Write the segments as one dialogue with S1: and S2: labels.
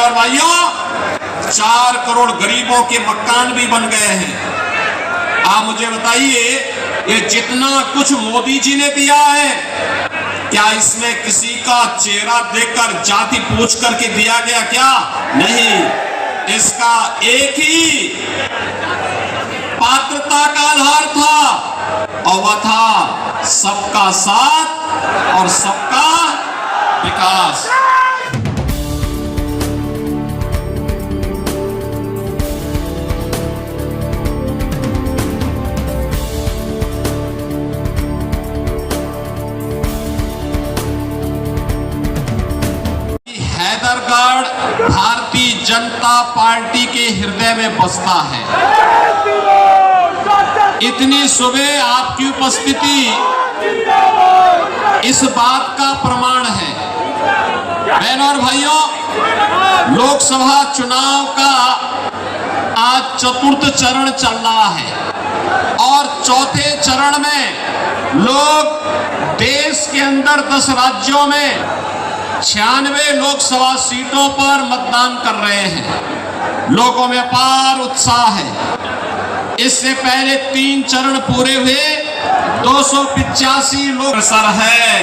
S1: और भाइयों, 4 करोड़ गरीबों के मकान भी बन गए हैं। आप मुझे बताइए, ये जितना कुछ मोदी जी ने दिया है, क्या इसमें किसी का चेहरा देखकर जाति पूछ करके दिया गया क्या? नहीं, इसका एक ही पात्रता का आधार था और वह था सबका साथ और सबका विकास। हैदरगढ़ भारतीय जनता पार्टी के हृदय में बसता है। इतनी सुबह आपकी उपस्थिति इस बात का प्रमाण है। बहनों और भाइयों, लोकसभा चुनाव का आज चतुर्थ चरण चल रहा है और चौथे चरण में लोग देश के अंदर 10 राज्यों में 96 लोकसभा सीटों पर मतदान कर रहे हैं। लोगों में अपार उत्साह है। इससे पहले 3 चरण पूरे हुए, 285 लोग सर है।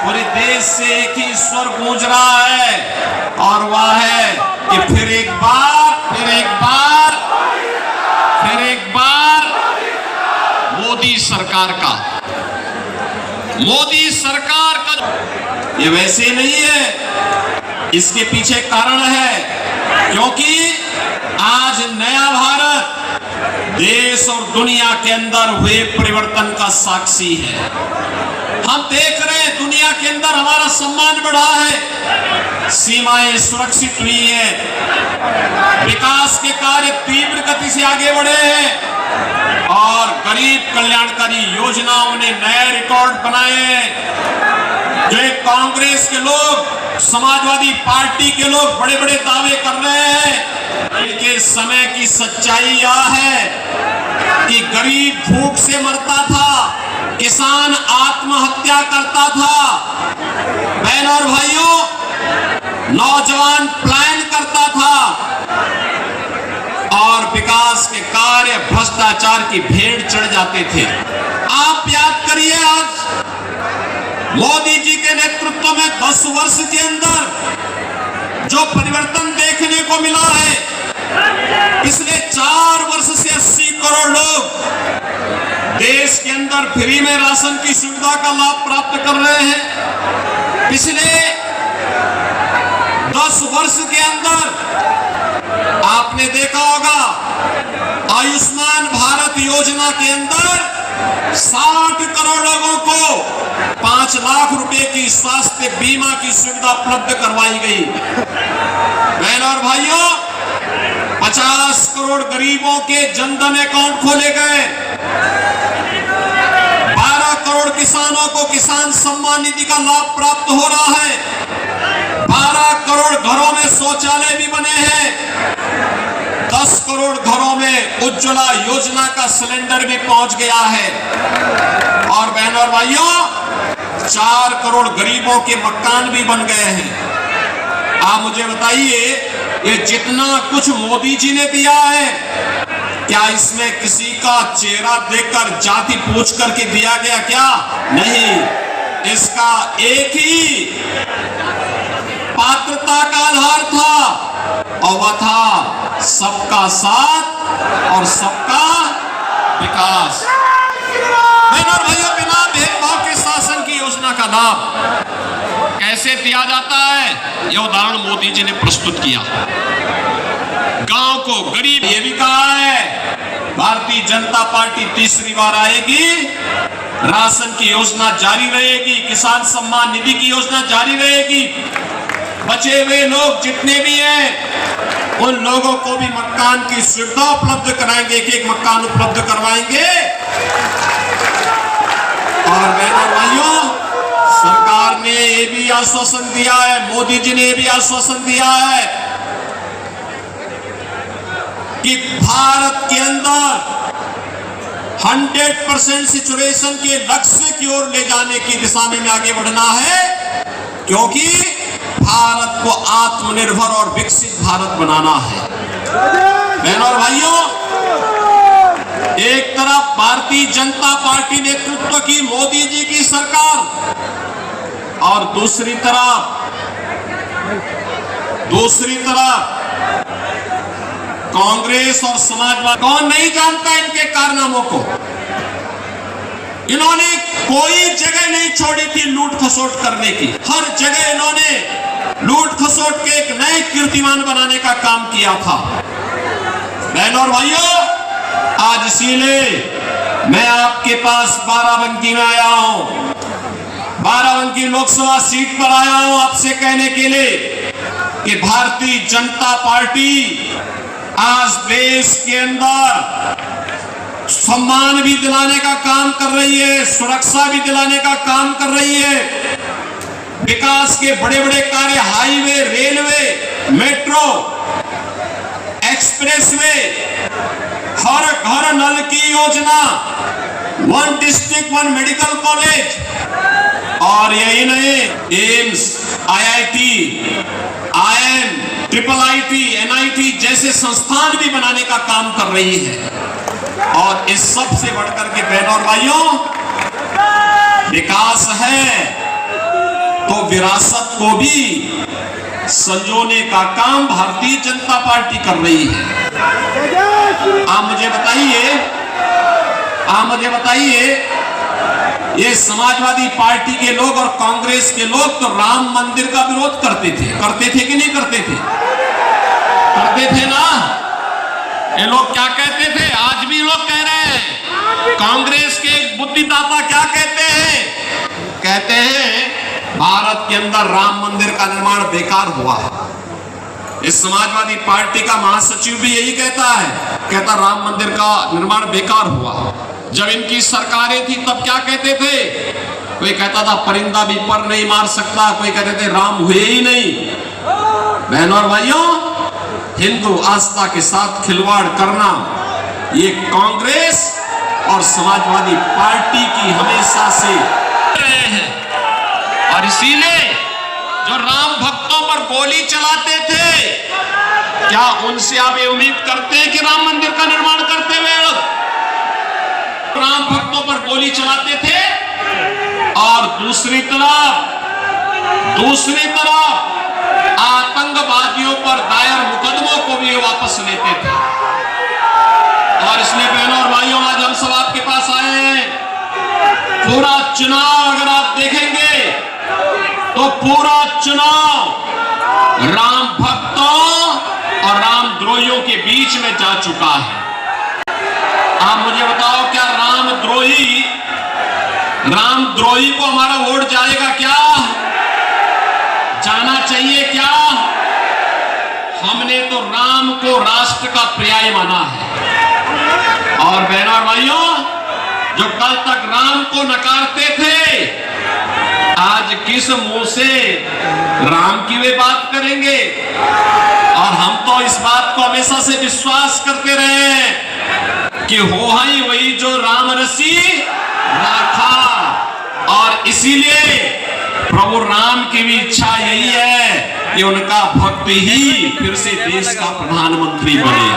S1: पूरे देश से एक ही स्वर गूंज रहा है और वह है कि फिर एक बार मोदी सरकार का। ये वैसे नहीं है, इसके पीछे कारण है, क्योंकि आज नया भारत देश और दुनिया के अंदर हुए परिवर्तन का साक्षी है। हम देख रहे हैं दुनिया के अंदर हमारा सम्मान बढ़ा है, सीमाएं सुरक्षित हुई हैं, विकास के कार्य तीव्र गति से आगे बढ़े हैं और गरीब कल्याणकारी योजनाओं ने नए रिकॉर्ड बनाए हैं। जो कांग्रेस के लोग, समाजवादी पार्टी के लोग बड़े बड़े दावे कर रहे हैं, इनके समय की सच्चाई यह है कि गरीब भूख से मरता था, किसान आत्महत्या करता था, बहनों और भाइयों, नौजवान पलायन करता था और विकास के कार्य भ्रष्टाचार की भेड़ चढ़ जाते थे। आप याद करिए, आज मोदी जी के नेतृत्व में 10 वर्ष के अंदर जो परिवर्तन देखने को मिला है, पिछले 4 वर्ष से 80 करोड़ लोग देश के अंदर फ्री में राशन की सुविधा का लाभ प्राप्त कर रहे हैं। पिछले 10 वर्ष के अंदर आपने देखा होगा, आयुष्मान भारत योजना के अंदर 60 करोड़ लोगों को 5 लाख रुपए की स्वास्थ्य बीमा की सुविधा उपलब्ध करवाई गई। बहनों और भाइयों, 50 करोड़ गरीबों के जनधन अकाउंट खोले गए। 12 करोड़ किसानों को किसान सम्मान निधि का लाभ प्राप्त हो रहा है। 12 करोड़ घरों में शौचालय भी बने हैं। 10 करोड़ घरों में उज्ज्वला योजना का सिलेंडर भी पहुंच गया है। और बहनों और भाइयों, 4 करोड़ गरीबों के मकान भी बन गए हैं। आप मुझे बताइए, ये जितना कुछ मोदी जी ने दिया है, क्या इसमें किसी का चेहरा देखकर जाति पूछ करके दिया गया क्या? नहीं, इसका एक ही पात्रता का आधार था और वह था सबका साथ और सबका विकास। बहनों और भाइयों, बिना भेदभाव के शासन की योजना का लाभ कैसे दिया जाता है, यह उदाहरण मोदी जी ने प्रस्तुत किया। गांव को गरीब, ये भी कहा है भारतीय जनता पार्टी तीसरी बार आएगी, राशन की योजना जारी रहेगी, किसान सम्मान निधि की योजना जारी रहेगी। बचे हुए लोग जितने भी हैं, उन लोगों को भी मकान की सुविधा उपलब्ध कराएंगे, एक मकान उपलब्ध करवाएंगे। और बहनों भाइयों, सरकार ने ये भी आश्वासन दिया है, मोदी जी ने ये भी आश्वासन दिया है कि भारत के अंदर 100% सिचुएशन के लक्ष्य की ओर ले जाने की दिशा में आगे बढ़ना है, क्योंकि भारत को आत्मनिर्भर और विकसित भारत बनाना है। बहनों और भाइयों, एक तरफ भारतीय जनता पार्टी नेतृत्व की मोदी जी की सरकार और दूसरी तरफ कांग्रेस और समाजवादी। कौन नहीं जानता इनके कारनामों को। इन्होंने कोई जगह नहीं छोड़ी थी लूट खसोट करने की। हर जगह इन्होंने लूट खसोट के एक नए कीर्तिमान बनाने का काम किया था। बहनों और भाइयों, आज इसीलिए मैं आपके पास बाराबंकी में आया हूं। बाराबंकी लोकसभा सीट पर आया हूं आपसे कहने के लिए कि भारतीय जनता पार्टी आज देश के अंदर सम्मान भी दिलाने का काम कर रही है, सुरक्षा भी दिलाने का काम कर रही है। विकास के बड़े बड़े कार्य, हाईवे, रेलवे, मेट्रो, एक्सप्रेसवे, हर घर नल की योजना, 1 डिस्ट्रिक्ट 1 मेडिकल कॉलेज, और यही नहीं, AIIMS, IIT, IIM, IIIT, NIT जैसे संस्थान भी बनाने का काम कर रही है। और इस सब से बढ़कर के बहनों और भाइयों, विकास है तो विरासत को भी संजोने का काम भारतीय जनता पार्टी कर रही है। आप मुझे बताइए, ये समाजवादी पार्टी के लोग और कांग्रेस के लोग तो राम मंदिर का विरोध करते थे कि नहीं करते थे? करते थे ना। ये लोग क्या कहते थे, आज भी लोग कह रहे हैं। कांग्रेस के बुद्धिदाता क्या कहते हैं? कहते हैं भारत के अंदर राम मंदिर का निर्माण बेकार हुआ है। इस समाजवादी पार्टी का महासचिव भी यही कहता राम मंदिर का निर्माण बेकार हुआ। जब इनकी सरकारें थी तब क्या कहते थे? कोई कहता था परिंदा भी पर नहीं मार सकता, कोई कहते थे राम हुए ही नहीं। बहनों और भाइयों, हिंदू आस्था के साथ खिलवाड़ करना ये कांग्रेस और समाजवादी पार्टी की हमेशा से रहे हैं। और इसीलिए जो राम भक्तों पर गोली चलाते थे, क्या उनसे आप ये उम्मीद करते हैं कि राम मंदिर का निर्माण करते हुए राम भक्तों पर गोली चलाते थे? और दूसरी तरफ आतंकवादियों पर दायर मुकदमों को भी वापस लेते थे। और इसलिए बहनों और भाइयों, आज हम सब आपके पास आए हैं। पूरा चुनाव अगर आप देखेंगे तो पूरा चुनाव राम भक्तों और रामद्रोहियों के बीच में जा चुका है। आप मुझे बताओ, क्या रामद्रोही को हमारा वोट जाएगा क्या? जाना चाहिए क्या? हमने तो राम को राष्ट्र का पर्याय माना है। और बहनों और भाइयों, जो कल तक राम को नकारते थे, आज किस मुंह से राम की वे बात करेंगे? और हम तो इस बात को हमेशा से विश्वास करते रहे हैं कि हो ही वही जो राम रसी राखा। और इसीलिए प्रभु राम की भी इच्छा यही है कि उनका भक्त ही फिर से देश का प्रधानमंत्री बने।